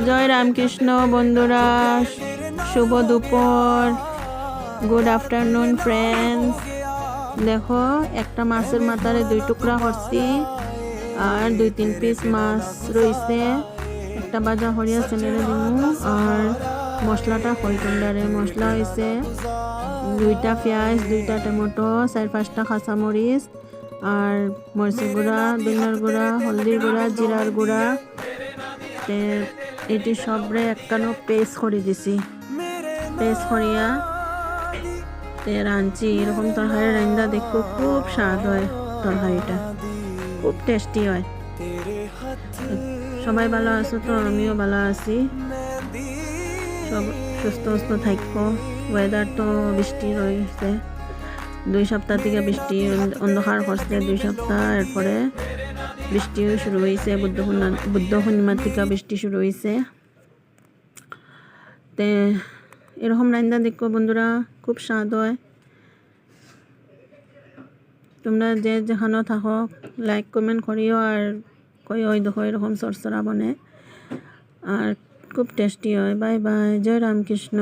জয় রামকৃষ্ণ বন্ধুরা, শুভ দুপুর, good afternoon friends. দেখো একটা মাছের মাথারে 2 টুকরা করছি আর 2-3 পিস মাছ রয়েছে। একটা বাজা হরিয়া ছেলেরে দিমু আর মশলাটা হইতুন্ডারে মশলা হয়েছে 2টা পেঁয়াজ, 2টা টমেটো, 4-5টা কাঁচামরিচ আর মরিচের গুঁড়া, ধনিয়ার গুঁড়া, হলদির গুঁড়া, জিরার গুঁড়া। এটি সবরে একখানো পেস্ট করে দিছি। পেস্ট করিয়া রাঁধছি। এরকম তরকারি রান্না দেখো খুব স্বাদ হয়, তরকারিটা খুব টেস্টি হয়। সবাই ভালো আছো তো? আমিও ভালো আছি। সব সুস্থ থাকো। ওয়েদার তো বৃষ্টি রয়েছে 2 সপ্তাহ থেকে, বৃষ্টি অন্ধকার করছে 2 সপ্তাহ। এরপরে বৃষ্টিও শুরু হয়েছে, বুদ্ধ পূর্ণিমার থেকে বৃষ্টি শুরু হয়েছে। তে এরকম রান্না দেখো বন্ধুরা, খুব স্বাদ হয়। তোমরা যে যেখানেও থাকো লাইক কমেন্ট করিও আর কই ওই দেখো এরকম সরসরা বনে আর খুব টেস্টি হয়। বাই বাই, জয় রামকৃষ্ণ।